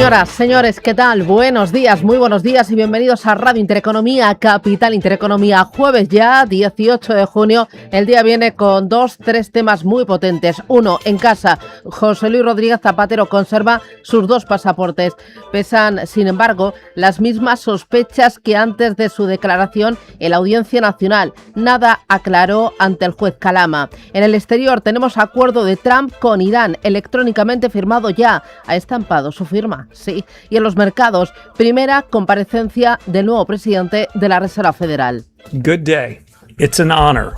Señoras, señores, ¿qué tal? Buenos días, muy buenos días y bienvenidos a Radio Intereconomía, Capital Intereconomía. Jueves ya, 18 de junio. El día viene con tres temas muy potentes. Uno, en casa, José Luis Rodríguez Zapatero conserva sus 2 pasaportes. Pesan, sin embargo, las mismas sospechas que antes de su declaración en la Audiencia Nacional. Nada aclaró ante el juez Calama. En el exterior tenemos acuerdo de Trump con Irán, electrónicamente firmado ya. Ha estampado su firma. Sí, y en los mercados, primera comparecencia del nuevo presidente de la Reserva Federal. Good day. It's an honor,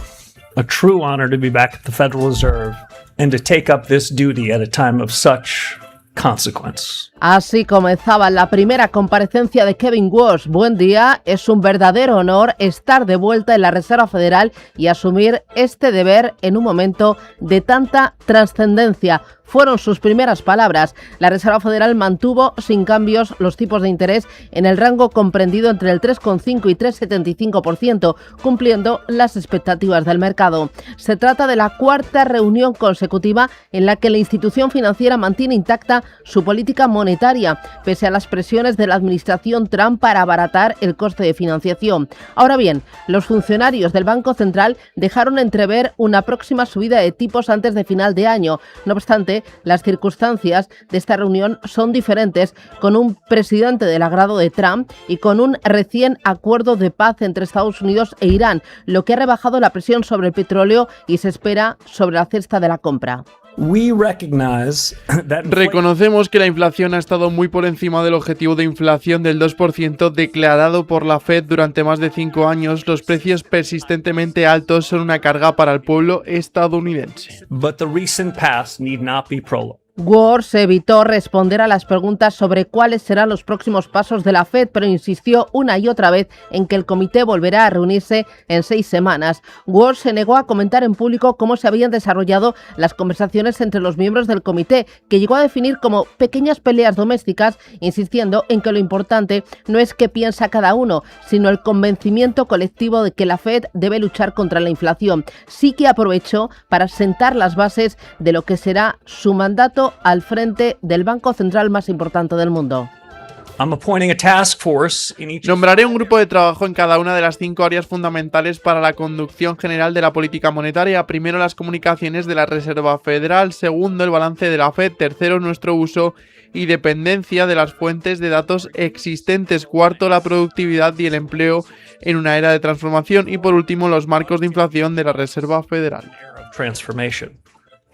a true honor to be back at the Federal Reserve and to take up this duty at a time of such consequence. Así comenzaba la primera comparecencia de Kevin Walsh. Buen día, es un verdadero honor estar de vuelta en la Reserva Federal y asumir este deber en un momento de tanta trascendencia. Fueron sus primeras palabras. La Reserva Federal mantuvo sin cambios los tipos de interés en el rango comprendido entre el 3,5 y 3,75%, cumpliendo las expectativas del mercado. Se trata de la 4ª reunión consecutiva en la que la institución financiera mantiene intacta su política monetaria, pese a las presiones de la administración Trump para abaratar el coste de financiación. Ahora bien, los funcionarios del Banco Central dejaron entrever una próxima subida de tipos antes de final de año. No obstante, las circunstancias de esta reunión son diferentes, con un presidente del agrado de Trump y con un recién acuerdo de paz entre Estados Unidos e Irán, lo que ha rebajado la presión sobre el petróleo y se espera sobre la cesta de la compra. Reconocemos que la inflación ha estado muy por encima del objetivo de inflación del 2% declarado por la Fed durante más de 5 años. Los precios persistentemente altos son una carga para el pueblo estadounidense. But the recent past need not be prolonged. Walsh evitó responder a las preguntas sobre cuáles serán los próximos pasos de la Fed, pero insistió una y otra vez en que el comité volverá a reunirse en 6 semanas. Walsh se negó a comentar en público cómo se habían desarrollado las conversaciones entre los miembros del comité, que llegó a definir como pequeñas peleas domésticas, insistiendo en que lo importante no es qué piensa cada uno, sino el convencimiento colectivo de que la Fed debe luchar contra la inflación. Sí que aprovechó para sentar las bases de lo que será su mandato al frente del banco central más importante del mundo. Nombraré un grupo de trabajo en cada una de las 5 áreas fundamentales para la conducción general de la política monetaria. Primero, las comunicaciones de la Reserva Federal. Segundo, el balance de la Fed. Tercero, nuestro uso y dependencia de las fuentes de datos existentes. Cuarto, la productividad y el empleo en una era de transformación. Y por último, los marcos de inflación de la Reserva Federal.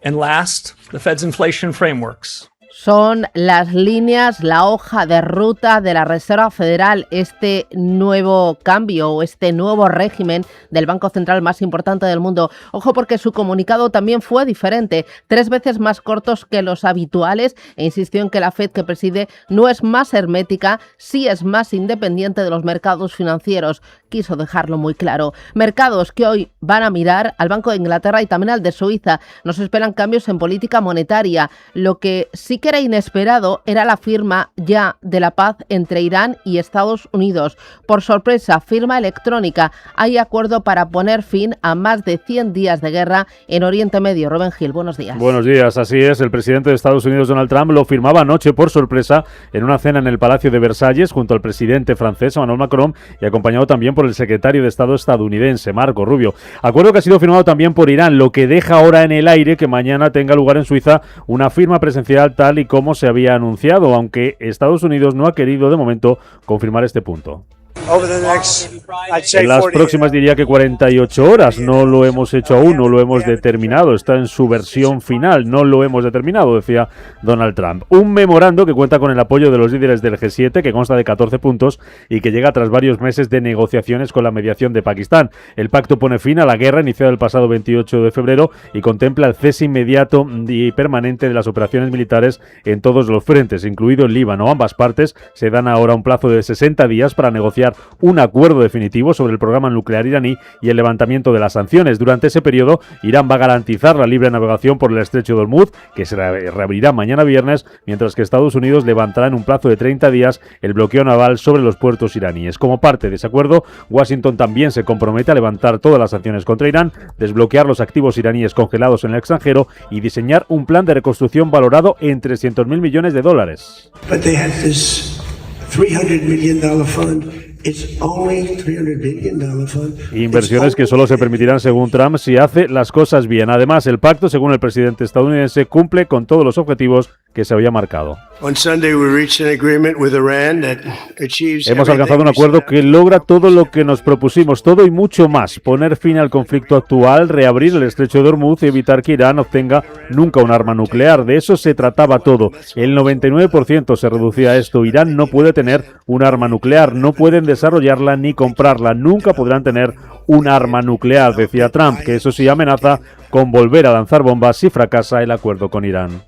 And last, the Fed's inflation frameworks. Son las líneas, la hoja de ruta de la Reserva Federal, este nuevo cambio o este nuevo régimen del Banco Central más importante del mundo. Ojo, porque su comunicado también fue diferente, 3 veces más cortos que los habituales, e insistió en que la Fed que preside no es más hermética, sí es más independiente de los mercados financieros. Quiso dejarlo muy claro. Mercados que hoy van a mirar al Banco de Inglaterra y también al de Suiza. Nos esperan cambios en política monetaria. Lo que sí que era inesperado era la firma ya de la paz entre Irán y Estados Unidos. Por sorpresa, firma electrónica. Hay acuerdo para poner fin a más de 100 días de guerra en Oriente Medio. Rubén Gil, buenos días. Buenos días, así es. El presidente de Estados Unidos, Donald Trump, lo firmaba anoche por sorpresa en una cena en el Palacio de Versalles junto al presidente francés, Emmanuel Macron, y acompañado también por el secretario de Estado estadounidense, Marco Rubio. Acuerdo que ha sido firmado también por Irán, lo que deja ahora en el aire que mañana tenga lugar en Suiza una firma presencial tal y como se había anunciado, aunque Estados Unidos no ha querido de momento confirmar este punto. En las próximas diría que 48 horas, no lo hemos hecho aún, no lo hemos determinado, está en su versión final, no lo hemos determinado, decía Donald Trump. Un memorando que cuenta con el apoyo de los líderes del G7, que consta de 14 puntos y que llega tras varios meses de negociaciones con la mediación de Pakistán. El pacto pone fin a la guerra iniciada el pasado 28 de febrero y contempla el cese inmediato y permanente de las operaciones militares en todos los frentes, incluido el Líbano. Ambas partes se dan ahora un plazo de 60 días para negociar negociar un acuerdo definitivo sobre el programa nuclear iraní y el levantamiento de las sanciones. Durante ese periodo, Irán va a garantizar la libre navegación por el estrecho de Hormuz, que se reabrirá mañana viernes, mientras que Estados Unidos levantará en un plazo de 30 días el bloqueo naval sobre los puertos iraníes. Como parte de ese acuerdo, Washington también se compromete a levantar todas las sanciones contra Irán, desbloquear los activos iraníes congelados en el extranjero y diseñar un plan de reconstrucción valorado en $300.000 millones. But they have this $300 million fund. It's only $300 billion fund. Inversiones que solo se permitirán, según Trump, si hace las cosas bien. Además, el pacto, según el presidente estadounidense, cumple con todos los objetivos que se había marcado. Hemos alcanzado un acuerdo que logra todo lo que nos propusimos, todo y mucho más: poner fin al conflicto actual, reabrir el estrecho de Hormuz y evitar que Irán obtenga nunca un arma nuclear. De eso se trataba todo. El 99% se reducía a esto. Irán no puede tener un arma nuclear, no pueden desarrollarla ni comprarla, nunca podrán tener un arma nuclear, decía Trump, que eso sí amenaza con volver a lanzar bombas si fracasa el acuerdo con Irán.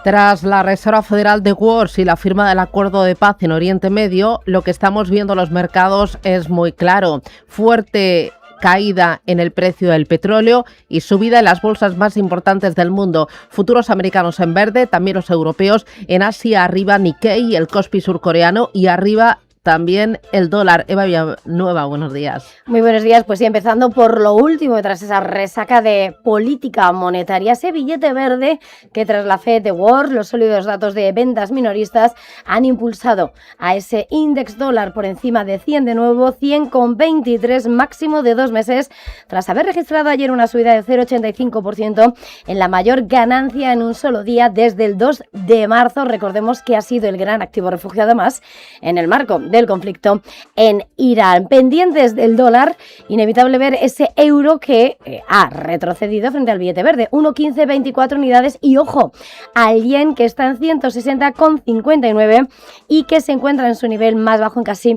Tras la Reserva Federal de Wars y la firma del acuerdo de paz en Oriente Medio, lo que estamos viendo en los mercados es muy claro. Fuerte caída en el precio del petróleo y subida en las bolsas más importantes del mundo. Futuros americanos en verde, también los europeos. En Asia arriba Nikkei, el Kospi surcoreano, y arriba también el dólar. Eva Villanueva, buenos días. Muy buenos días. Pues sí, empezando por lo último, tras esa resaca de política monetaria, ese billete verde que tras la Fed de Wars, los sólidos datos de ventas minoristas han impulsado a ese índice dólar por encima de 100 de nuevo, 100,23 máximo de 2 meses, tras haber registrado ayer una subida de 0,85% en la mayor ganancia en un solo día desde el 2 de marzo. Recordemos que ha sido el gran activo refugiado más en el marco del conflicto en Irán. Pendientes del dólar, inevitable ver ese euro que ha retrocedido frente al billete verde, 1,1524 unidades, y ojo, al yen, que está en 160,59 y que se encuentra en su nivel más bajo en casi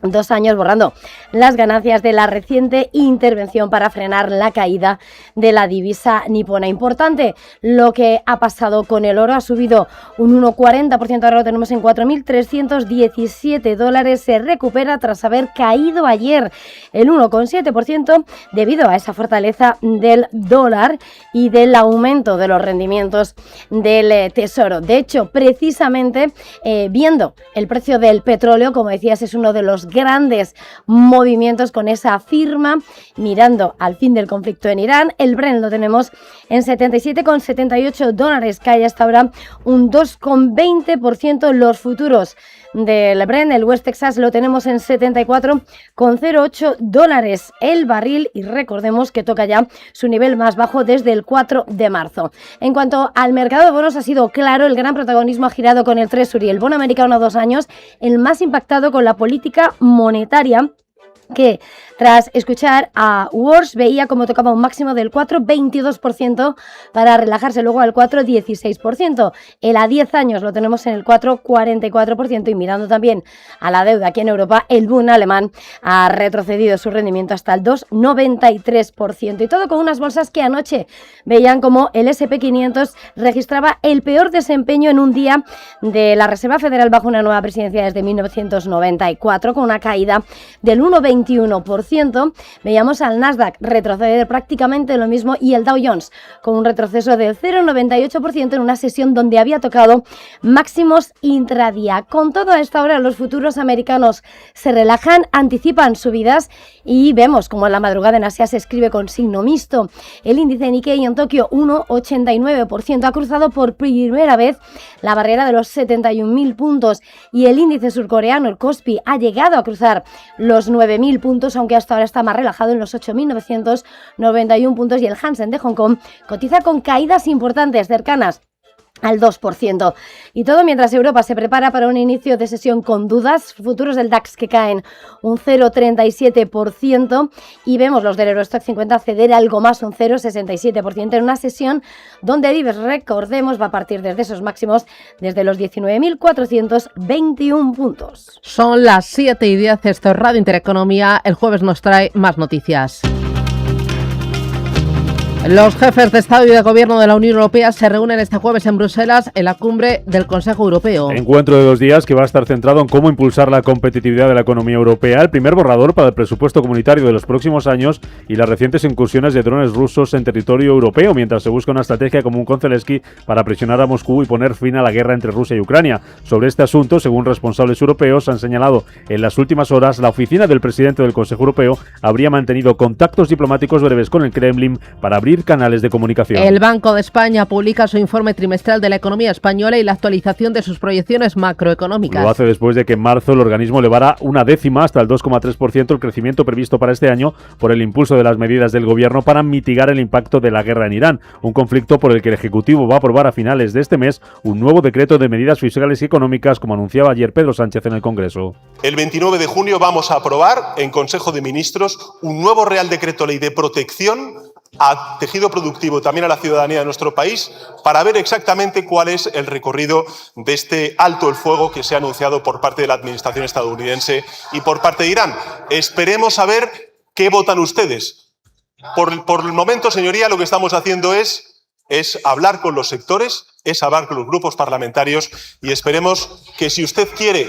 2 años, borrando las ganancias de la reciente intervención para frenar la caída de la divisa nipona. Importante lo que ha pasado con el oro, ha subido un 1,40%, ahora lo tenemos en $4.317, se recupera tras haber caído ayer el 1,7% debido a esa fortaleza del dólar y del aumento de los rendimientos del tesoro. De hecho, precisamente viendo el precio del petróleo, como decías, es uno de los grandes movimientos con esa firma mirando al fin del conflicto en Irán. El Brent lo tenemos en $77,78, cae hasta ahora un 2,20%. Los futuros del Brent, el West Texas, lo tenemos en $74,08 el barril, y recordemos que toca ya su nivel más bajo desde el 4 de marzo. En cuanto al mercado de bonos, ha sido claro, el gran protagonismo ha girado con el Treasury, el bono americano a 2 años, el más impactado con la política monetaria, que tras escuchar a Wars veía como tocaba un máximo del 4,22% para relajarse luego al 4,16%. El a 10 años lo tenemos en el 4,44%, y mirando también a la deuda aquí en Europa, el Bund alemán ha retrocedido su rendimiento hasta el 2,93%. Y todo con unas bolsas que anoche veían como el S&P 500 registraba el peor desempeño en un día de la Reserva Federal bajo una nueva presidencia desde 1994, con una caída del 1,21%. Veíamos al Nasdaq retroceder prácticamente lo mismo, y el Dow Jones con un retroceso del 0,98% en una sesión donde había tocado máximos intradía. Con todo, a esta hora los futuros americanos se relajan, anticipan subidas, y vemos como en la madrugada en Asia se escribe con signo mixto. El índice Nikkei en Tokio 1,89%, ha cruzado por primera vez la barrera de los 71.000 puntos, y el índice surcoreano, el Kospi, ha llegado a cruzar los 9.000 puntos, aunque hasta ahora está más relajado en los 8.991 puntos, y el Hansen de Hong Kong cotiza con caídas importantes cercanas al 2%. Y todo mientras Europa se prepara para un inicio de sesión con dudas. Futuros del DAX que caen un 0,37%, y vemos los del Eurostoxx 50 ceder algo más, un 0,67%, en una sesión donde el IBEX, recordemos, va a partir desde esos máximos desde los 19.421 puntos. Son las 7:10, esto es Radio Intereconomía. El jueves nos trae más noticias. Los jefes de Estado y de Gobierno de la Unión Europea se reúnen este jueves en Bruselas en la cumbre del Consejo Europeo. Encuentro de 2 días que va a estar centrado en cómo impulsar la competitividad de la economía europea, el primer borrador para el presupuesto comunitario de los próximos años y las recientes incursiones de drones rusos en territorio europeo, mientras se busca una estrategia común con Zelensky para presionar a Moscú y poner fin a la guerra entre Rusia y Ucrania. Sobre este asunto, según responsables europeos, han señalado en las últimas horas, la oficina del presidente del Consejo Europeo habría mantenido contactos diplomáticos breves con el Kremlin para abrir canales de comunicación. El Banco de España publica su informe trimestral de la economía española y la actualización de sus proyecciones macroeconómicas. Lo hace después de que en marzo el organismo elevara 1/10 hasta el 2,3% el crecimiento previsto para este año por el impulso de las medidas del gobierno para mitigar el impacto de la guerra en Irán, un conflicto por el que el Ejecutivo va a aprobar a finales de este mes un nuevo decreto de medidas fiscales y económicas, como anunciaba ayer Pedro Sánchez en el Congreso. El 29 de junio vamos a aprobar en Consejo de Ministros un nuevo Real Decreto Ley de protección a tejido productivo, también a la ciudadanía de nuestro país, para ver exactamente cuál es el recorrido de este alto el fuego que se ha anunciado por parte de la administración estadounidense y por parte de Irán. Esperemos a ver qué votan ustedes. Por el momento, señoría, lo que estamos haciendo es hablar con los sectores, es hablar con los grupos parlamentarios y esperemos que si usted quiere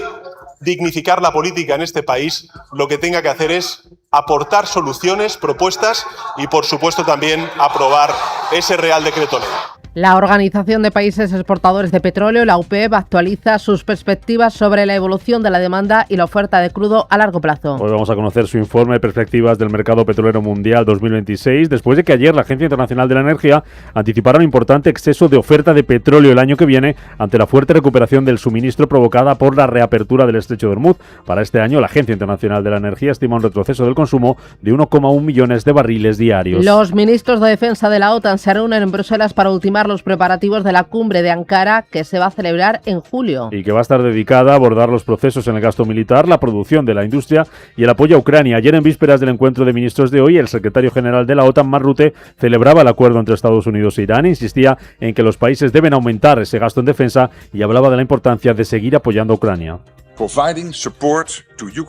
dignificar la política en este país, lo que tenga que hacer es aportar soluciones, propuestas y, por supuesto, también aprobar ese Real Decreto Ley. La Organización de Países Exportadores de Petróleo, la OPEP, actualiza sus perspectivas sobre la evolución de la demanda y la oferta de crudo a largo plazo. Hoy vamos a conocer su informe de perspectivas del mercado petrolero mundial 2026, después de que ayer la Agencia Internacional de la Energía anticipara un importante exceso de oferta de petróleo el año que viene ante la fuerte recuperación del suministro provocada por la reapertura del estrecho de Hormuz. Para este año, la Agencia Internacional de la Energía estima un retroceso del consumo de 1,1 millones de barriles diarios. Los ministros de Defensa de la OTAN se reúnen en Bruselas para ultimar los preparativos de la cumbre de Ankara, que se va a celebrar en julio. Y que va a estar dedicada a abordar los procesos en el gasto militar, la producción de la industria y el apoyo a Ucrania. Ayer, en vísperas del encuentro de ministros de hoy, el secretario general de la OTAN, Mark Rutte, celebraba el acuerdo entre Estados Unidos e Irán, insistía en que los países deben aumentar ese gasto en defensa y hablaba de la importancia de seguir apoyando a Ucrania.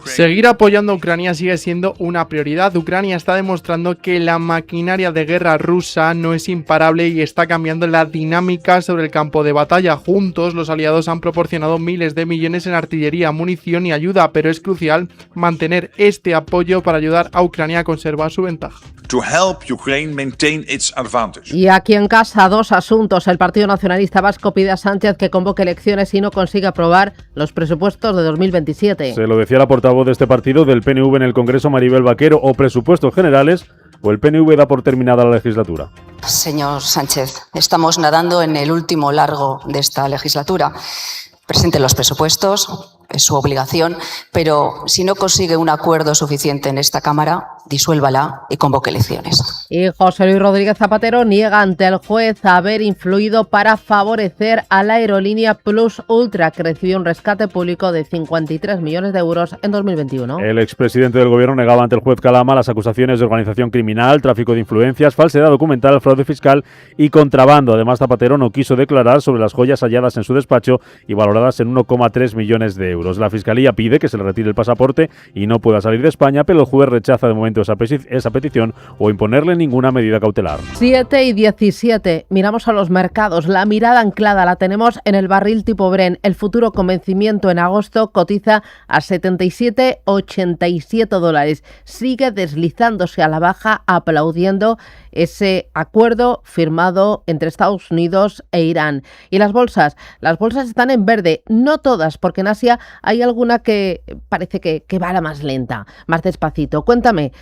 Seguir apoyando a Ucrania sigue siendo una prioridad. Ucrania está demostrando que la maquinaria de guerra rusa no es imparable y está cambiando la dinámica sobre el campo de batalla. Juntos, los aliados han proporcionado miles de millones en artillería, munición y ayuda, pero es crucial mantener este apoyo para ayudar a Ucrania a conservar su ventaja. Y aquí en casa, 2 asuntos. El Partido Nacionalista Vasco pide a Sánchez que convoque elecciones y no consiga aprobar los presupuestos de 2027. Se lo decía la portavoz de este partido del PNV en el Congreso, Maribel Vaquero: o presupuestos generales o el PNV da por terminada la legislatura. Señor Sánchez, estamos nadando en el último largo de esta legislatura. Presente los presupuestos, es su obligación, pero si no consigue un acuerdo suficiente en esta Cámara, disuélvala y convoque elecciones. Y José Luis Rodríguez Zapatero niega ante el juez haber influido para favorecer a la aerolínea Plus Ultra, que recibió un rescate público de 53 millones de euros en 2021. El expresidente del gobierno negaba ante el juez Calama las acusaciones de organización criminal, tráfico de influencias, falsedad documental, fraude fiscal y contrabando. Además, Zapatero no quiso declarar sobre las joyas halladas en su despacho y valoradas en 1,3 millones de euros. La Fiscalía pide que se le retire el pasaporte y no pueda salir de España, pero el juez rechaza de momento esa petición o imponerle ninguna medida cautelar. 7:17. Miramos a los mercados. La mirada anclada la tenemos en el barril tipo Brent. El futuro con vencimiento en agosto cotiza a $77,87. Sigue deslizándose a la baja, aplaudiendo ese acuerdo firmado entre Estados Unidos e Irán. Y las bolsas están en verde, no todas, porque en Asia hay alguna que parece que va a la más lenta, más despacito. Cuéntame,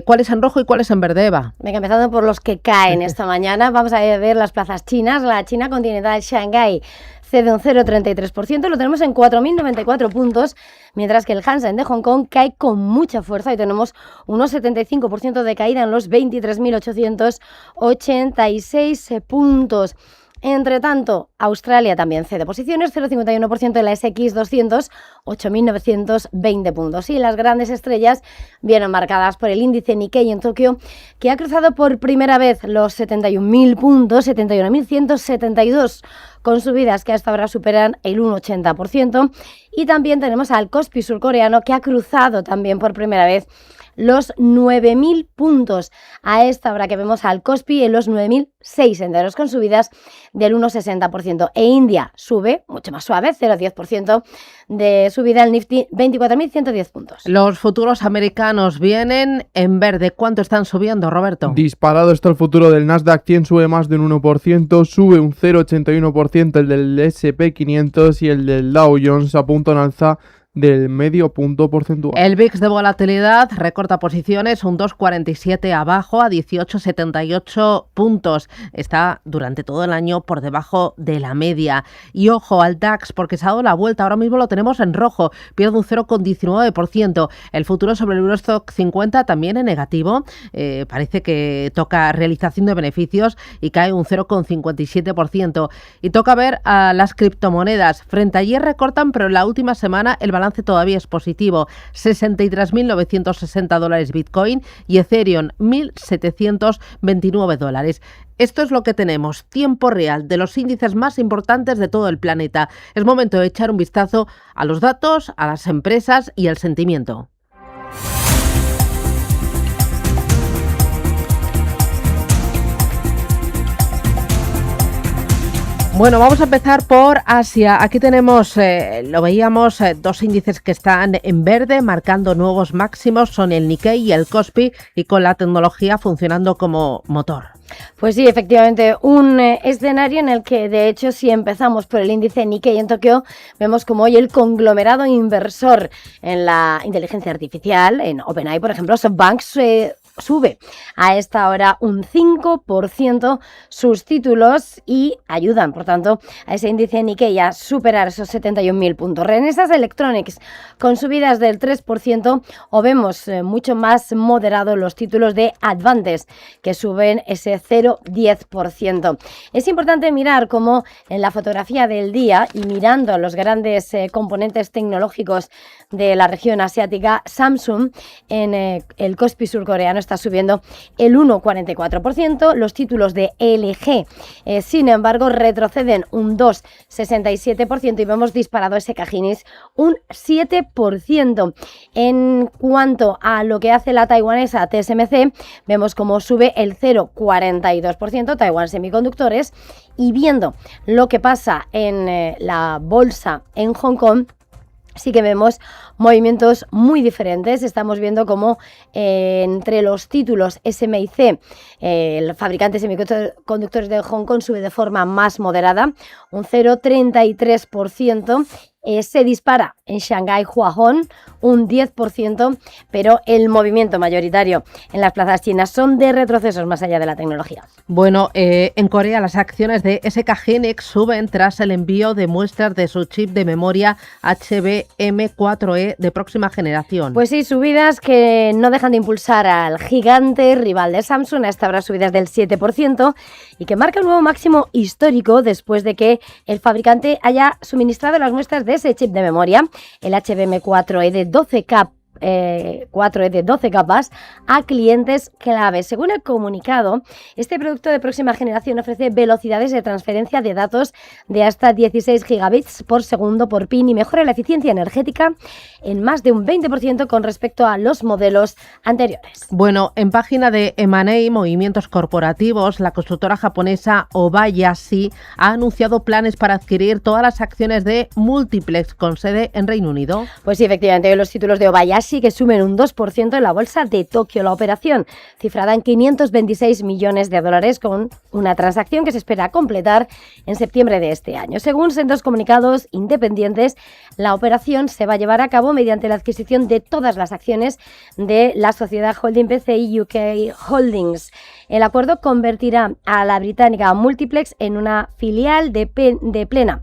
¿cuáles en rojo y cuáles en verde, Eva? Venga, empezando por los que caen esta mañana, vamos a ver las plazas chinas. La China continental Shanghái cede un 0,33%, lo tenemos en 4.094 puntos, mientras que el Hansen de Hong Kong cae con mucha fuerza y tenemos un 75% de caída en los 23.886 puntos. Entre tanto, Australia también cede posiciones, 0,51% de la SX200, 8.920 puntos. Y las grandes estrellas vienen marcadas por el índice Nikkei en Tokio, que ha cruzado por primera vez los 71.000 puntos, 71.172, con subidas que hasta ahora superan el 1,80%. Y también tenemos al Kospi surcoreano, que ha cruzado también por primera vez los 9.000 puntos. A esta hora que vemos al Kospi en los 9.006 enteros, con subidas del 1,60%. E India sube, mucho más suave, 0,10% de subida al Nifty, 24.110 puntos. Los futuros americanos vienen en verde. ¿Cuánto están subiendo, Roberto? Disparado está el futuro del Nasdaq 100, sube más de un 1%, sube un 0,81% el del S&P 500 y el del Dow Jones apunta a una alza del medio punto porcentual. El VIX de volatilidad recorta posiciones, un 2,47 abajo a 18,78 puntos. Está durante todo el año por debajo de la media. Y ojo al DAX, porque se ha dado la vuelta. Ahora mismo lo tenemos en rojo, pierde un 0,19%. El futuro sobre el Eurostock 50 también en negativo. Parece que toca realización de beneficios y cae un 0,57%. Y toca ver a las criptomonedas. Frente a ayer recortan, pero en la última semana el balance todavía es positivo. $63.960 Bitcoin y Ethereum $1.729. Esto es lo que tenemos, tiempo real de los índices más importantes de todo el planeta. Es momento de echar un vistazo a los datos, a las empresas y al sentimiento. Bueno, vamos a empezar por Asia. Aquí tenemos, lo veíamos, dos índices que están en verde, marcando nuevos máximos. Son el Nikkei y el Kospi, y con la tecnología funcionando como motor. Pues sí, efectivamente, un escenario en el que, de hecho, si empezamos por el índice Nikkei en Tokio, vemos como hoy el conglomerado inversor en la inteligencia artificial, en OpenAI, por ejemplo, SoftBank, sube a esta hora un 5% sus títulos y ayudan, por tanto, a ese índice Nikkei a superar esos 71.000 puntos. Renesas Electronics con subidas del 3%, o vemos mucho más moderado los títulos de Advantes, que suben ese 0,10%. Es importante mirar cómo en la fotografía del día y mirando los grandes componentes tecnológicos de la región asiática, Samsung en el Kospi surcoreano está subiendo el 1,44%. Los títulos de LG, sin embargo, retroceden un 2,67% y vemos disparado ese Cajinis un 7%. En cuanto a lo que hace la taiwanesa TSMC, vemos cómo sube el 0,42%, Taiwan Semiconductores, y viendo lo que pasa en la bolsa en Hong Kong, sí que vemos movimientos muy diferentes. Estamos viendo cómo entre los títulos SMIC, el fabricante de semiconductores de Hong Kong, sube de forma más moderada, un 0,33%. Se dispara en Shanghái Huahong un 10%, pero el movimiento mayoritario en las plazas chinas son de retrocesos más allá de la tecnología. Bueno, en Corea las acciones de SK Hynix suben tras el envío de muestras de su chip de memoria HBM4E de próxima generación. Pues sí, subidas que no dejan de impulsar al gigante rival de Samsung, a esta hora subidas del 7%, y que marca un nuevo máximo histórico después de que el fabricante haya suministrado las muestras de ese chip de memoria, el HBM4E de 12 capas, a clientes clave. Según el comunicado, este producto de próxima generación ofrece velocidades de transferencia de datos de hasta 16 gigabits por segundo por pin y mejora la eficiencia energética en más de un 20% con respecto a los modelos anteriores. Bueno, en página de M&A, movimientos corporativos, la constructora japonesa Obayashi ha anunciado planes para adquirir todas las acciones de Multiplex con sede en Reino Unido. Pues sí, efectivamente, los títulos de Obayashi que sumen un 2% en la bolsa de Tokio. La operación cifrada en $526 millones con una transacción que se espera completar en septiembre de este año. Según sendos comunicados independientes, la operación se va a llevar a cabo mediante la adquisición de todas las acciones de la sociedad holding PCI UK Holdings. El acuerdo convertirá a la británica Multiplex en una filial de plena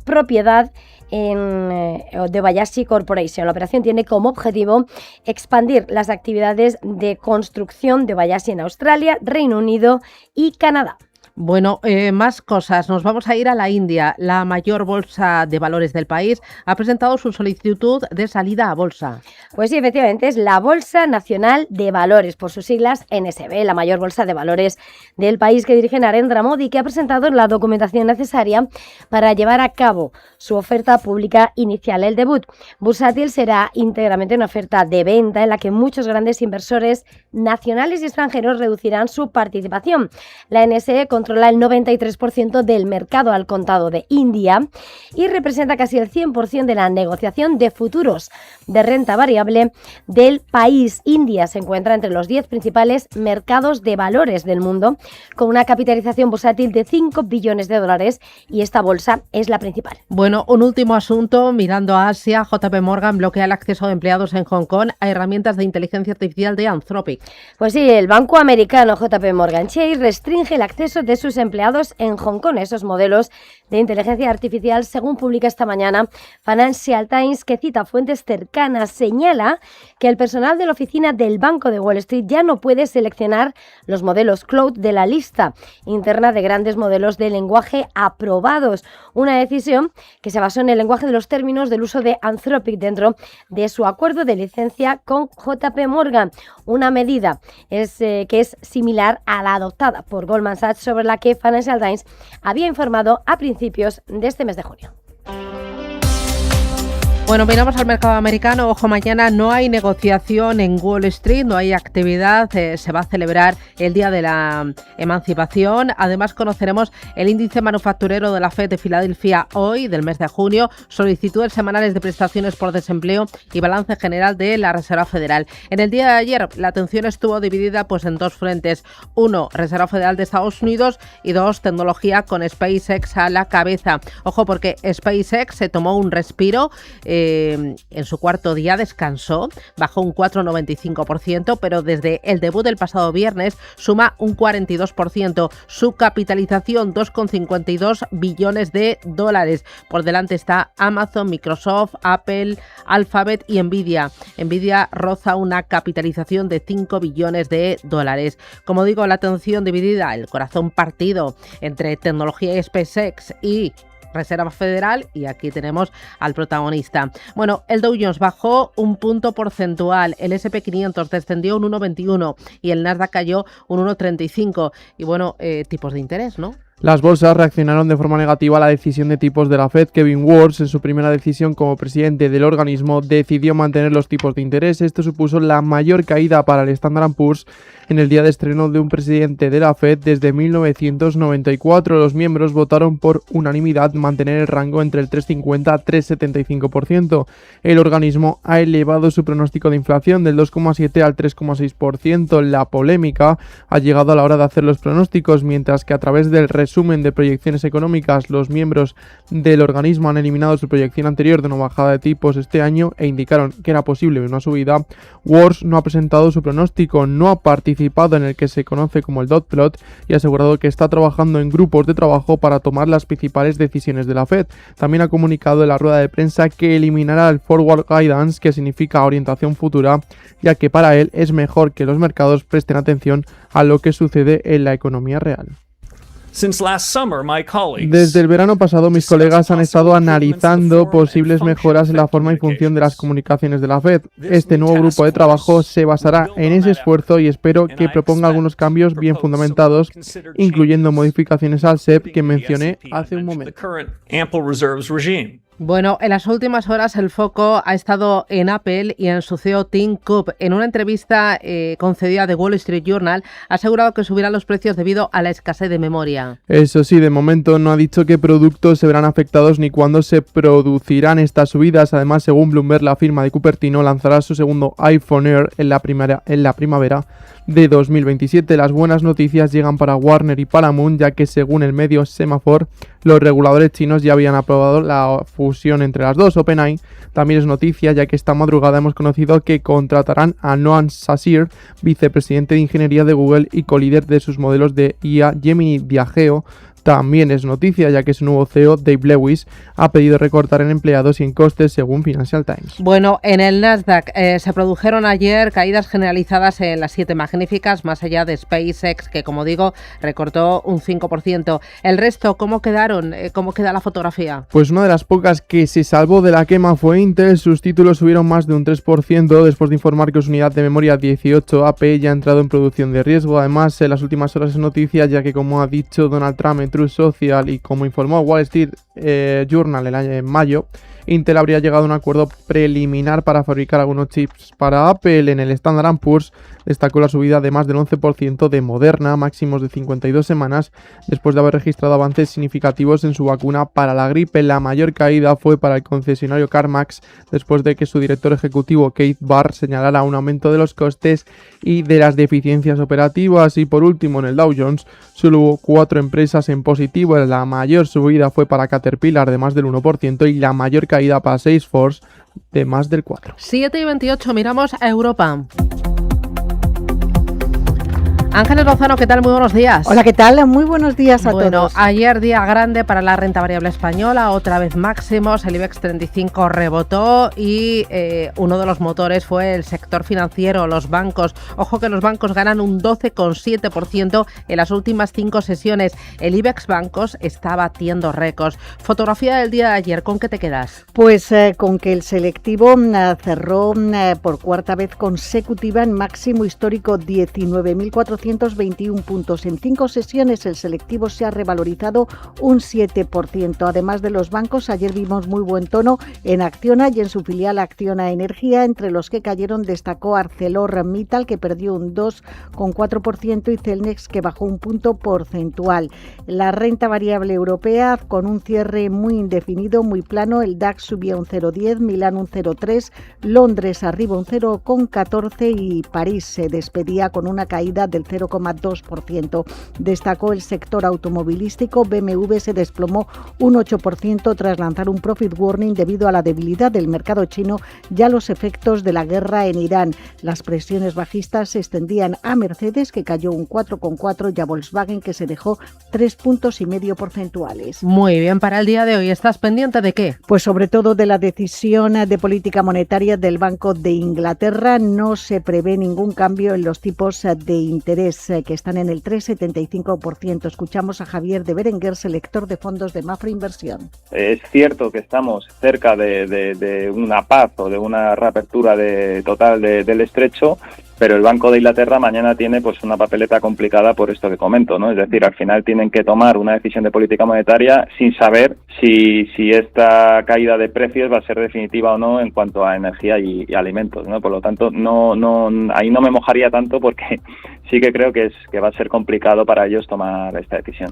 propiedad de Obayashi Corporation. La operación tiene como objetivo expandir las actividades de construcción de Obayashi en Australia, Reino Unido y Canadá. Bueno, más cosas. Nos vamos a ir a la India. La mayor bolsa de valores del país ha presentado su solicitud de salida a bolsa. Pues sí, efectivamente, es la Bolsa Nacional de Valores, por sus siglas NSB, la mayor bolsa de valores del país que dirige Narendra Modi, que ha presentado la documentación necesaria para llevar a cabo su oferta pública inicial. El debut bursátil será íntegramente una oferta de venta en la que muchos grandes inversores nacionales y extranjeros reducirán su participación. La NSE controla el 93% del mercado al contado de India y representa casi el 100% de la negociación de futuros de renta variable del país. India se encuentra entre los 10 principales mercados de valores del mundo, con una capitalización bursátil de 5 billones de dólares, y esta bolsa es la principal. Bueno, un último asunto, mirando a Asia, JP Morgan bloquea el acceso de empleados en Hong Kong a herramientas de inteligencia artificial de Anthropic. Pues sí, el banco americano JP Morgan Chase restringe el acceso de sus empleados en Hong Kong a esos modelos de inteligencia artificial, según publica esta mañana Financial Times, que cita fuentes cercanas. Señala que el personal de la oficina del Banco de Wall Street ya no puede seleccionar los modelos cloud de la lista interna de grandes modelos de lenguaje aprobados, una decisión que se basó en el lenguaje de los términos del uso de Anthropic dentro de su acuerdo de licencia con JP Morgan, una medida que es similar a la adoptada por Goldman Sachs, sobre la que Financial Times había informado a principios de este mes de junio. Bueno, miramos al mercado americano. Ojo, mañana no hay negociación en Wall Street, no hay actividad. Se va a celebrar el Día de la Emancipación. Además, conoceremos el índice manufacturero de la FED de Filadelfia hoy, del mes de junio, solicitudes semanales de prestaciones por desempleo y balance general de la Reserva Federal. En el día de ayer, la atención estuvo dividida en dos frentes. Uno, Reserva Federal de Estados Unidos, y dos, tecnología, con SpaceX a la cabeza. Ojo, porque SpaceX se tomó un respiro. En su cuarto día descansó, bajó un 4,95%, pero desde el debut del pasado viernes suma un 42%. Su capitalización, 2,52 billones de dólares. Por delante está Amazon, Microsoft, Apple, Alphabet y Nvidia. Nvidia roza una capitalización de 5 billones de dólares. Como digo, la atención dividida, el corazón partido entre tecnología y SpaceX y Reserva Federal, y aquí tenemos al protagonista. Bueno, el Dow Jones bajó un punto porcentual, el S&P 500 descendió un 1,21 y el Nasdaq cayó un 1,35. Y bueno, tipos de interés, ¿no? Las bolsas reaccionaron de forma negativa a la decisión de tipos de la Fed. Kevin Warsh, en su primera decisión como presidente del organismo, decidió mantener los tipos de interés. Esto supuso la mayor caída para el Standard & Poor's en el día de estreno de un presidente de la Fed desde 1994. Los miembros votaron por unanimidad mantener el rango entre el 3,50 a 3,75%. El organismo ha elevado su pronóstico de inflación del 2,7 al 3,6%. La polémica ha llegado a la hora de hacer los pronósticos, mientras que a través del resumen de proyecciones económicas, los miembros del organismo han eliminado su proyección anterior de una bajada de tipos este año e indicaron que era posible una subida. Warsh no ha presentado su pronóstico, no ha participado en el que se conoce como el dot plot y ha asegurado que está trabajando en grupos de trabajo para tomar las principales decisiones de la Fed. También ha comunicado en la rueda de prensa que eliminará el forward guidance, que significa orientación futura, ya que para él es mejor que los mercados presten atención a lo que sucede en la economía real. Desde el verano pasado, mis colegas han estado analizando posibles mejoras en la forma y función de las comunicaciones de la Fed. Este nuevo grupo de trabajo se basará en ese esfuerzo y espero que proponga algunos cambios bien fundamentados, incluyendo modificaciones al SEP que mencioné hace un momento. Bueno, en las últimas horas el foco ha estado en Apple y en su CEO Tim Cook. En una entrevista concedida de Wall Street Journal, ha asegurado que subirán los precios debido a la escasez de memoria. Eso sí, de momento no ha dicho qué productos se verán afectados ni cuándo se producirán estas subidas. Además, según Bloomberg, la firma de Cupertino lanzará su segundo iPhone Air en la primavera de 2027. Las buenas noticias llegan para Warner y Paramount, ya que según el medio Semaphore, los reguladores chinos ya habían aprobado la fusión entre las dos. OpenAI también es noticia, ya que esta madrugada hemos conocido que contratarán a Noam Sassir, vicepresidente de ingeniería de Google y colíder de sus modelos de IA Gemini Diageo, también es noticia, ya que su nuevo CEO, Dave Lewis, ha pedido recortar en empleados y en costes, según Financial Times. Bueno, en el Nasdaq se produjeron ayer caídas generalizadas en las 7 magníficas, más allá de SpaceX, que como digo, recortó un 5%. El resto, ¿cómo quedaron? ¿Cómo queda la fotografía? Pues una de las pocas que se salvó de la quema fue Intel. Sus títulos subieron más de un 3% después de informar que su unidad de memoria 18AP ya ha entrado en producción de riesgo. Además, en las últimas horas es noticia, ya que como ha dicho Donald Trump en Truth Social y como informó Wall Street Journal en mayo, Intel habría llegado a un acuerdo preliminar para fabricar algunos chips para Apple. En el Standard & Poor's destacó la subida de más del 11% de Moderna, máximos de 52 semanas, después de haber registrado avances significativos en su vacuna para la gripe. La mayor caída fue para el concesionario CarMax, después de que su director ejecutivo Keith Barr señalara un aumento de los costes y de las deficiencias operativas. Y por último, en el Dow Jones solo hubo 4 empresas en positivo. La mayor subida fue para Caterpillar de más del 1% y la mayor caída para Salesforce de más del 4%. 7:28, miramos a Europa. Ángeles Lozano, ¿qué tal? Muy buenos días. Hola, ¿qué tal? Muy buenos días a Bueno, todos. ayer día grande para la renta variable española, otra vez máximos, el IBEX 35 rebotó y uno de los motores fue el sector financiero, los bancos. Ojo que los bancos ganan un 12,7% en las últimas 5 sesiones. El IBEX Bancos está batiendo récords. Fotografía del día de ayer, ¿con qué te quedas? Pues con que el selectivo cerró por cuarta vez consecutiva en máximo histórico 19.421 puntos. En 5 sesiones el selectivo se ha revalorizado un 7%. Además de los bancos, ayer vimos muy buen tono en Acciona y en su filial Acciona Energía. Entre los que cayeron destacó ArcelorMittal, que perdió un 2,4%, y Celnex, que bajó un punto porcentual. La renta variable europea con un cierre muy indefinido, muy plano. El DAX subía un 0,10, Milán un 0,3, Londres arriba un 0,14 y París se despedía con una caída del 0,2%. Destacó el sector automovilístico. BMW se desplomó un 8% tras lanzar un profit warning debido a la debilidad del mercado chino y a los efectos de la guerra en Irán. Las presiones bajistas se extendían a Mercedes, que cayó un 4,4%, y a Volkswagen, que se dejó 3,5 puntos porcentuales. Muy bien, para el día de hoy, ¿estás pendiente de qué? Pues sobre todo de la decisión de política monetaria del Banco de Inglaterra. No se prevé ningún cambio en los tipos de interés, que están en el 3,75%. Escuchamos a Javier de Berenguer, selector de fondos de Mafre Inversión. Es cierto que estamos cerca de una paz o de una reapertura total del estrecho, pero el Banco de Inglaterra mañana tiene pues una papeleta complicada por esto que comento, ¿no? Es decir, al final tienen que tomar una decisión de política monetaria sin saber si esta caída de precios va a ser definitiva o no en cuanto a energía y alimentos, ¿no? Por lo tanto, ahí no me mojaría tanto, porque sí que creo que va a ser complicado para ellos tomar esta decisión.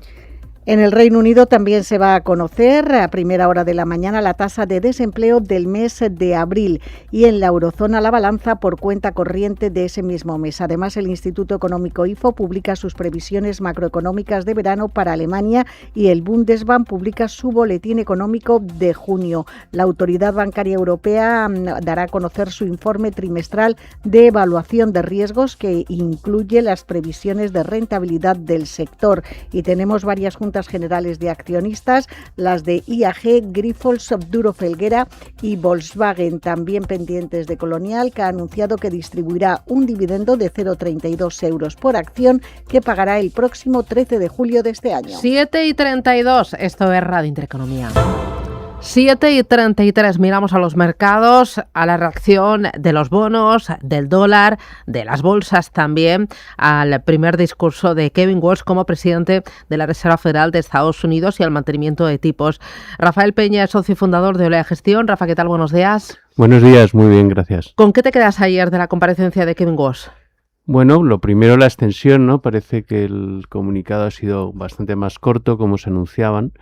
En el Reino Unido también se va a conocer a primera hora de la mañana la tasa de desempleo del mes de abril, y en la eurozona la balanza por cuenta corriente de ese mismo mes. Además, el Instituto Económico IFO publica sus previsiones macroeconómicas de verano para Alemania y el Bundesbank publica su boletín económico de junio. La Autoridad Bancaria Europea dará a conocer su informe trimestral de evaluación de riesgos, que incluye las previsiones de rentabilidad del sector. Y tenemos varias juntas generales de accionistas, las de IAG, Grifols, Duro Felguera y Volkswagen, también pendientes de Colonial, que ha anunciado que distribuirá un dividendo de 0,32 euros por acción, que pagará el próximo 13 de julio de este año. 7:32, esto es Radio Intereconomía. 7:33, miramos a los mercados, a la reacción de los bonos, del dólar, de las bolsas también, al primer discurso de Kevin Walsh como presidente de la Reserva Federal de Estados Unidos y al mantenimiento de tipos. Rafael Peña es socio y fundador de Olea Gestión. Rafa, ¿qué tal? Buenos días. Buenos días, muy bien, gracias. ¿Con qué te quedas ayer de la comparecencia de Kevin Walsh? Bueno, lo primero, la extensión, ¿no? Parece que el comunicado ha sido bastante más corto, como se anunciaban.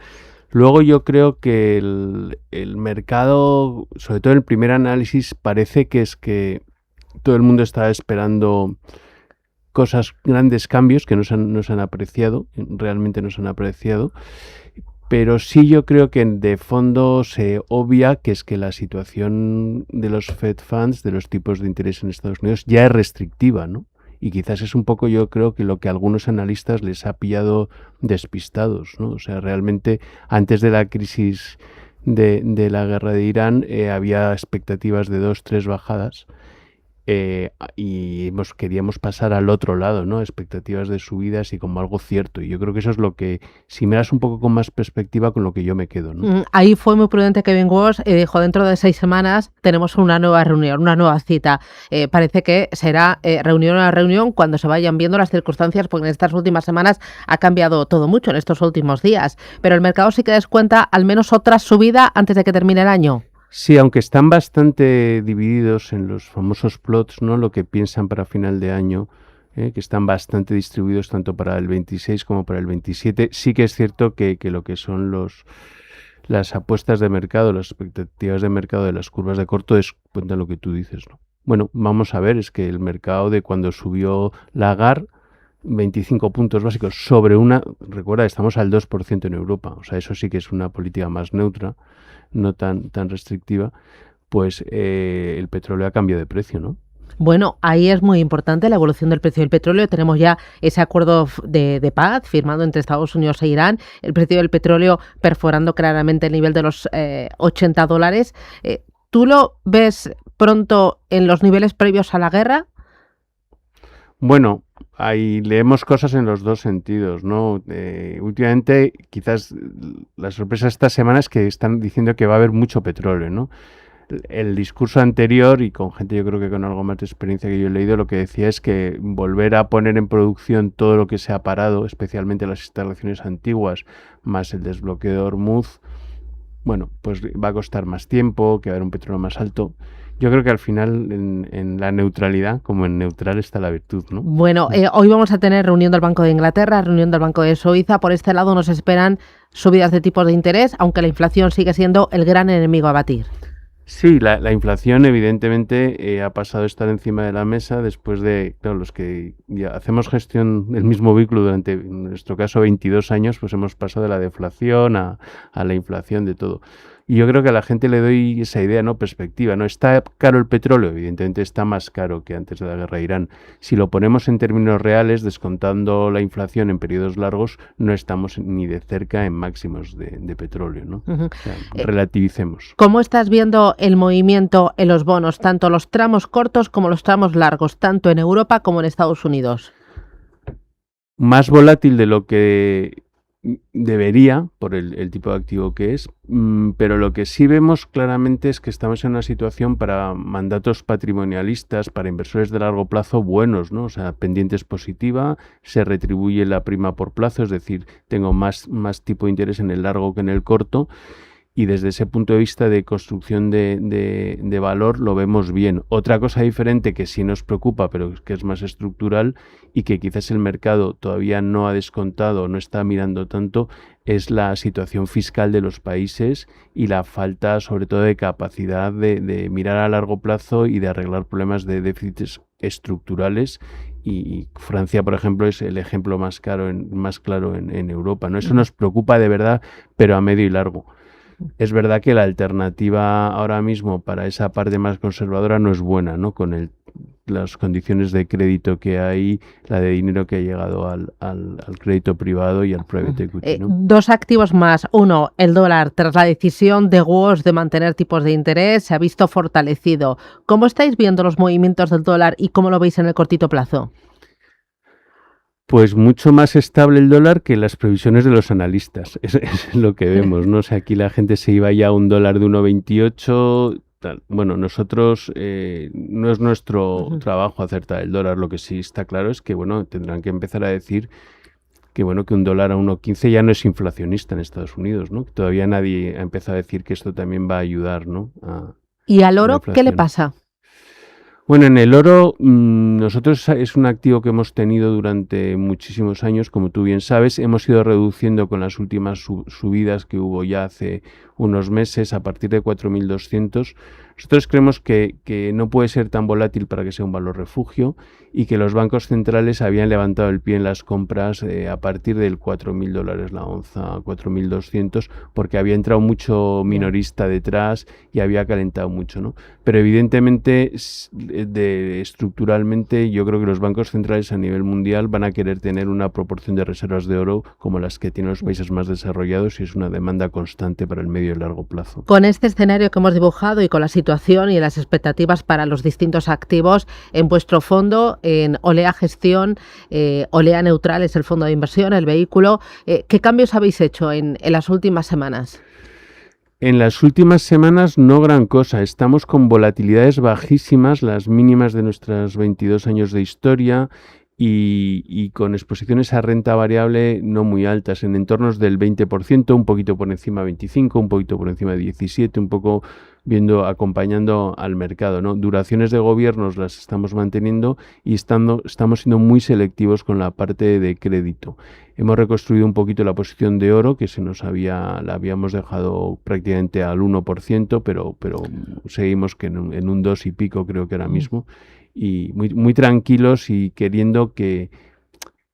Luego yo creo que el mercado, sobre todo en el primer análisis, parece que es que todo el mundo está esperando grandes cambios que no se han apreciado, realmente no se han apreciado. Pero sí yo creo que de fondo se obvia que es que la situación de los Fed Funds, de los tipos de interés en Estados Unidos, ya es restrictiva, ¿no? Y quizás es un poco, yo creo, que lo que a algunos analistas les ha pillado despistados, ¿no? O sea, realmente antes de la crisis de la guerra de Irán había expectativas de 2-3 bajadas. Y queríamos pasar al otro lado, ¿no? Expectativas de subidas y como algo cierto. Y yo creo que eso es lo que, si miras un poco con más perspectiva, con lo que yo me quedo, ¿no? Ahí fue muy prudente Kevin Walsh y dijo, dentro de 6 semanas tenemos una nueva reunión, una nueva cita. Parece que será reunión a reunión cuando se vayan viendo las circunstancias, porque en estas últimas semanas ha cambiado todo mucho, en estos últimos días. Pero el mercado sí que descuenta al menos otra subida antes de que termine el año. Sí, aunque están bastante divididos en los famosos plots, ¿no? Lo que piensan para final de año, que están bastante distribuidos tanto para el 26 como para el 27. Sí que es cierto que lo que son las apuestas de mercado, las expectativas de mercado de las curvas de corto descuentan lo que tú dices, ¿no? Bueno, vamos a ver, es que el mercado de cuando subió Lagarde, 25 puntos básicos sobre recuerda, estamos al 2% en Europa, o sea, eso sí que es una política más neutra, no tan restrictiva, pues el petróleo ha cambiado de precio, ¿no? Bueno, ahí es muy importante la evolución del precio del petróleo. Tenemos ya ese acuerdo de paz firmado entre Estados Unidos e Irán, el precio del petróleo perforando claramente el nivel de los $80. ¿Tú lo ves pronto en los niveles previos a la guerra? Bueno, ahí leemos cosas en los dos sentidos, ¿no? Últimamente, quizás la sorpresa esta semana es que están diciendo que va a haber mucho petróleo, ¿no? El discurso anterior, y con gente yo creo que con algo más de experiencia que yo he leído, lo que decía es que volver a poner en producción todo lo que se ha parado, especialmente las instalaciones antiguas, más el desbloqueo de Hormuz, bueno, pues va a costar más tiempo, que va a haber un petróleo más alto. Yo creo que al final en la neutralidad, como en neutral, está la virtud, ¿no? Bueno, hoy vamos a tener reunión del Banco de Inglaterra, reunión del Banco de Suiza. Por este lado nos esperan subidas de tipos de interés, aunque la inflación sigue siendo el gran enemigo a batir. Sí, la inflación evidentemente ha pasado a estar encima de la mesa después de, claro, los que ya hacemos gestión del mismo vehículo durante, en nuestro caso, 22 años, pues hemos pasado de la deflación a la inflación, de todo. Y yo creo que a la gente le doy esa idea, ¿no? Perspectiva, ¿no? ¿Está caro el petróleo? Evidentemente está más caro que antes de la guerra de Irán. Si lo ponemos en términos reales, descontando la inflación en periodos largos, no estamos ni de cerca en máximos de petróleo, ¿no? O sea, relativicemos. ¿Cómo estás viendo el movimiento en los bonos, tanto los tramos cortos como los tramos largos, tanto en Europa como en Estados Unidos? Más volátil de lo que debería, por el tipo de activo que es, pero lo que sí vemos claramente es que estamos en una situación para mandatos patrimonialistas, para inversores de largo plazo buenos, ¿no? O sea, pendientes positiva, se retribuye la prima por plazo, es decir, tengo más tipo de interés en el largo que en el corto. Y desde ese punto de vista de construcción de valor lo vemos bien. Otra cosa diferente que sí nos preocupa, pero que es más estructural y que quizás el mercado todavía no ha descontado, no está mirando tanto, es la situación fiscal de los países y la falta sobre todo de capacidad de mirar a largo plazo y de arreglar problemas de déficits estructurales. Y Francia, por ejemplo, es el ejemplo más claro en Europa, ¿no? Eso nos preocupa de verdad, pero a medio y largo. Es verdad que la alternativa ahora mismo para esa parte más conservadora no es buena, ¿no? Con las condiciones de crédito que hay, la de dinero que ha llegado al crédito privado y al private equity, ¿no? Dos activos más. Uno, el dólar. Tras la decisión de Walsh de mantener tipos de interés, se ha visto fortalecido. ¿Cómo estáis viendo los movimientos del dólar y cómo lo veis en el cortito plazo? Pues mucho más estable el dólar que las previsiones de los analistas. Es lo que vemos, ¿no? O sea, aquí la gente se iba ya a un dólar de 1,28. Tal. Bueno, nosotros no es nuestro trabajo acertar el dólar. Lo que sí está claro es que, bueno, tendrán que empezar a decir que, bueno, que un dólar a 1,15 ya no es inflacionista en Estados Unidos, ¿no? Todavía nadie ha empezado a decir que esto también va a ayudar, ¿no? ¿Y al oro qué le pasa? Bueno, en el oro, nosotros es un activo que hemos tenido durante muchísimos años, como tú bien sabes. Hemos ido reduciendo con las últimas subidas que hubo ya hace unos meses, a partir de 4.200. Nosotros creemos que no puede ser tan volátil para que sea un valor refugio y que los bancos centrales habían levantado el pie en las compras a partir del $4.000 la onza, 4.200, porque había entrado mucho minorista detrás y había calentado mucho, ¿no? Pero evidentemente estructuralmente yo creo que los bancos centrales a nivel mundial van a querer tener una proporción de reservas de oro como las que tienen los países más desarrollados y es una demanda constante para el medio y largo plazo. Con este escenario que hemos dibujado y con la situación y las expectativas para los distintos activos, en vuestro fondo, en Olea Gestión, Olea Neutral es el fondo de inversión, el vehículo, ¿qué cambios habéis hecho en las últimas semanas? En las últimas semanas no gran cosa, estamos con volatilidades bajísimas, las mínimas de nuestros 22 años de historia y con exposiciones a renta variable no muy altas, en entornos del 20%, un poquito por encima de 25%, un poquito por encima de 17%, un poco acompañando al mercado, ¿no? Duraciones de gobiernos las estamos manteniendo y estamos siendo muy selectivos con la parte de crédito. Hemos reconstruido un poquito la posición de oro, que la habíamos dejado prácticamente al 1%, pero seguimos que en un 2 y pico creo que ahora mismo, y muy, muy tranquilos y queriendo que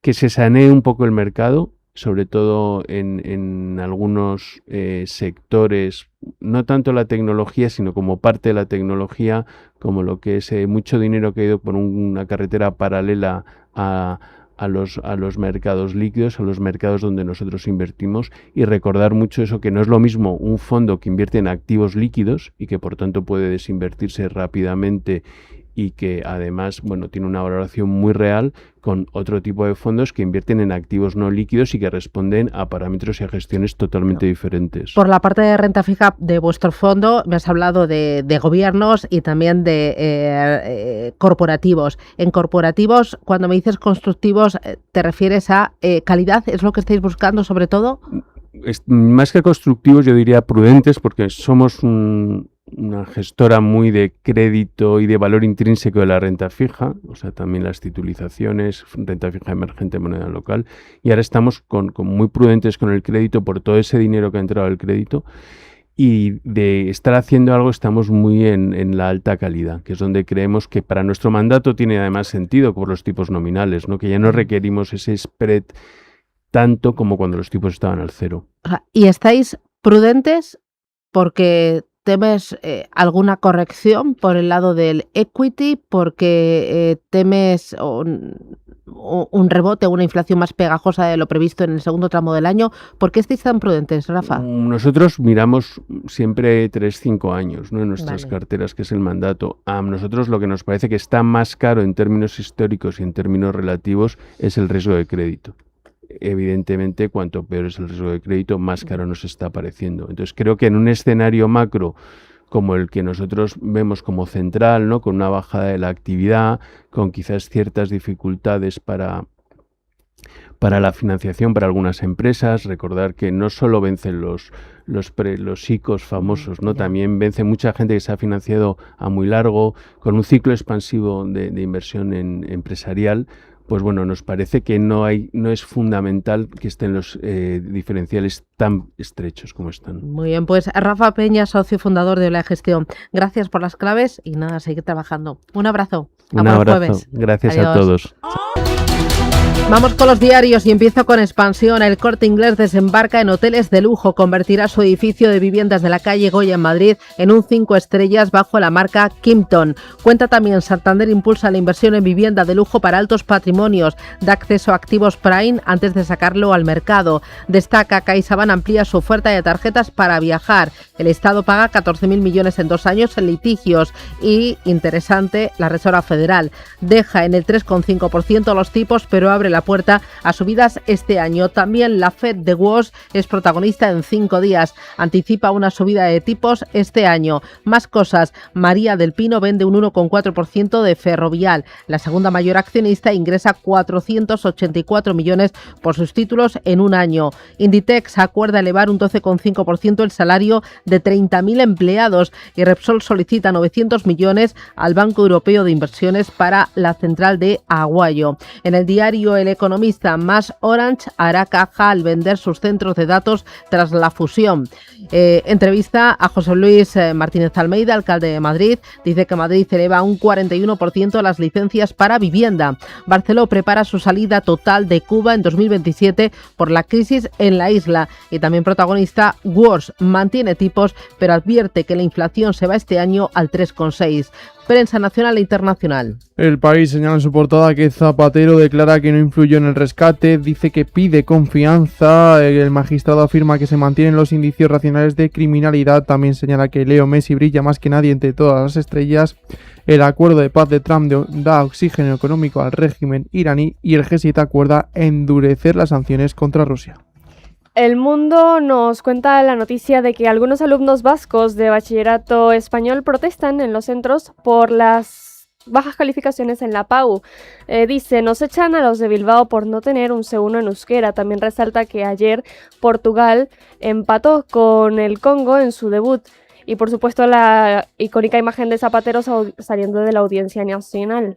se sanee un poco el mercado, sobre todo en algunos sectores, no tanto la tecnología, sino como parte de la tecnología, como lo que es mucho dinero que ha ido por una carretera paralela a los mercados líquidos, a los mercados donde nosotros invertimos, y recordar mucho eso, que no es lo mismo un fondo que invierte en activos líquidos y que por tanto puede desinvertirse rápidamente y que además, bueno, tiene una valoración muy real, con otro tipo de fondos que invierten en activos no líquidos y que responden a parámetros y a gestiones totalmente diferentes. Por la parte de renta fija de vuestro fondo, me has hablado de gobiernos y también de corporativos. En corporativos, cuando me dices constructivos, ¿te refieres a calidad? ¿Es lo que estáis buscando sobre todo? Más que constructivos, yo diría prudentes, porque somos una gestora muy de crédito y de valor intrínseco de la renta fija, o sea, también las titulizaciones, renta fija emergente, moneda local, y ahora estamos muy prudentes con el crédito por todo ese dinero que ha entrado al crédito, y de estar haciendo algo estamos muy en la alta calidad, que es donde creemos que para nuestro mandato tiene además sentido por los tipos nominales, ¿no? Que ya no requerimos ese spread tanto como cuando los tipos estaban al cero. ¿Y estáis prudentes porque temes alguna corrección por el lado del equity, porque temes un rebote, una inflación más pegajosa de lo previsto en el segundo tramo del año? ¿Por qué estáis tan prudentes, Rafa? Nosotros miramos siempre 3-5 años, ¿no? En nuestras carteras, que es el mandato. A nosotros lo que nos parece que está más caro en términos históricos y en términos relativos es el riesgo de crédito. Evidentemente, cuanto peor es el riesgo de crédito, más caro nos está pareciendo. Entonces, creo que en un escenario macro como el que nosotros vemos como central, ¿no? Con una bajada de la actividad, con quizás ciertas dificultades para la financiación para algunas empresas, recordar que no solo vencen los ICOs famosos, ¿no? También vence mucha gente que se ha financiado a muy largo, con un ciclo expansivo de inversión empresarial. Pues bueno, nos parece que no es fundamental que estén los diferenciales tan estrechos como están. Muy bien, pues Rafa Peña, socio fundador de Olea Gestión. Gracias por las claves y nada, seguir trabajando. Un abrazo. Un abrazo. Gracias a todos. Vamos con los diarios y empiezo con Expansión. El Corte Inglés desembarca en hoteles de lujo. Convertirá su edificio de viviendas de la calle Goya en Madrid en un 5 estrellas bajo la marca Kimpton. Cuenta también Santander impulsa la inversión en vivienda de lujo para altos patrimonios. Da acceso a activos Prime antes de sacarlo al mercado. Destaca CaixaBank amplía su oferta de tarjetas para viajar. El Estado paga 14.000 millones en 2 años en litigios. Y, interesante, la Reserva Federal deja en el 3,5% los tipos, pero abre la puerta a subidas este año. También la Fed de Wall es protagonista en 5 días. Anticipa una subida de tipos este año. Más cosas. María del Pino vende un 1,4% de Ferrovial. La segunda mayor accionista ingresa 484 millones por sus títulos en un año. Inditex acuerda elevar un 12,5% el salario de 30.000 empleados y Repsol solicita 900 millones al Banco Europeo de Inversiones para la central de Aguayo. En el diario El Economista, más Orange hará caja al vender sus centros de datos tras la fusión. Entrevista a José Luis Martínez Almeida, alcalde de Madrid. Dice que Madrid eleva un 41% las licencias para vivienda. Barceló prepara su salida total de Cuba en 2027 por la crisis en la isla. Y también protagonista, Wars mantiene tipos, pero advierte que la inflación se va este año al 3,6%. Prensa nacional e internacional. El País señala en su portada que Zapatero declara que no influyó en el rescate, dice que pide confianza, el magistrado afirma que se mantienen los indicios racionales de criminalidad, también señala que Leo Messi brilla más que nadie entre todas las estrellas, el acuerdo de paz de Trump da oxígeno económico al régimen iraní y el G7 acuerda endurecer las sanciones contra Rusia. El Mundo nos cuenta la noticia de que algunos alumnos vascos de bachillerato español protestan en los centros por las bajas calificaciones en la PAU. Dice, nos echan a los de Bilbao por no tener un C1 en euskera. También resalta que ayer Portugal empató con el Congo en su debut. Y por supuesto la icónica imagen de Zapatero saliendo de la Audiencia Nacional.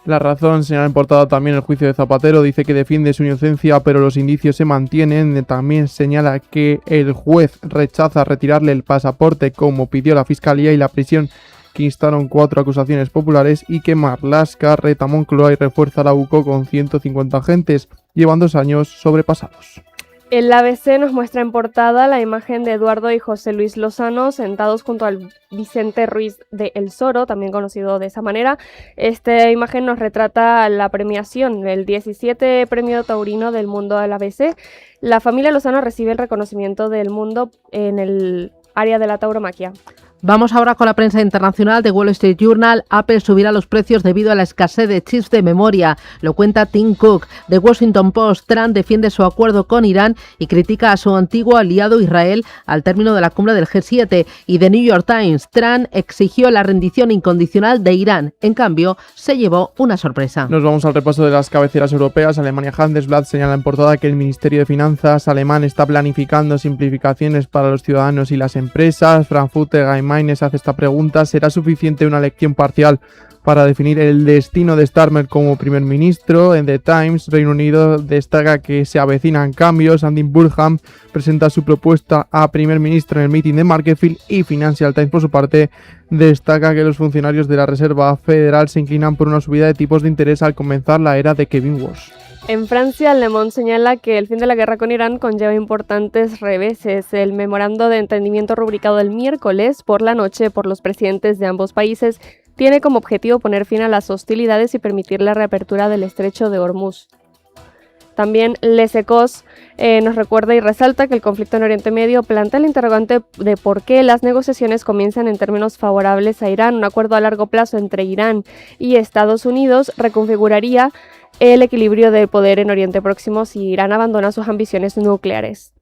La Razón señala en portada también el juicio de Zapatero, dice que defiende su inocencia pero los indicios se mantienen, también señala que el juez rechaza retirarle el pasaporte como pidió la Fiscalía y la prisión que instaron 4 acusaciones populares y que Marlaska reta a Moncloa y refuerza la UCO con 150 agentes, llevan 2 años sobrepasados. El ABC nos muestra en portada la imagen de Eduardo y José Luis Lozano sentados junto al Vicente Ruiz de El Soro, también conocido de esa manera. Esta imagen nos retrata la premiación, el 17 Premio Taurino del Mundo del ABC. La familia Lozano recibe el reconocimiento del mundo en el área de la tauromaquia. Vamos ahora con la prensa internacional. de Wall Street Journal. Apple subirá los precios debido a la escasez de chips de memoria. Lo cuenta Tim Cook. The Washington Post. Trump defiende su acuerdo con Irán y critica a su antiguo aliado Israel al término de la cumbre del G7. Y The New York Times. Trump exigió la rendición incondicional de Irán. En cambio, se llevó una sorpresa. Nos vamos al repaso de las cabeceras europeas. Alemania Handelsblatt señala en portada que el Ministerio de Finanzas alemán está planificando simplificaciones para los ciudadanos y las empresas. Frankfurter Allgemeine hace esta pregunta: ¿será suficiente una elección parcial para definir el destino de Starmer como primer ministro? En The Times, Reino Unido destaca que se avecinan cambios. Andy Burnham presenta su propuesta a primer ministro en el meeting de Marketfield y Financial Times, por su parte, destaca que los funcionarios de la Reserva Federal se inclinan por una subida de tipos de interés al comenzar la era de Kevin Walsh. En Francia, Le Monde señala que el fin de la guerra con Irán conlleva importantes reveses. El memorando de entendimiento rubricado el miércoles por la noche por los presidentes de ambos países tiene como objetivo poner fin a las hostilidades y permitir la reapertura del estrecho de Hormuz. También Les Echos nos recuerda y resalta que el conflicto en Oriente Medio plantea el interrogante de por qué las negociaciones comienzan en términos favorables a Irán. Un acuerdo a largo plazo entre Irán y Estados Unidos reconfiguraría el equilibrio del poder en Oriente Próximo si Irán abandona sus ambiciones nucleares.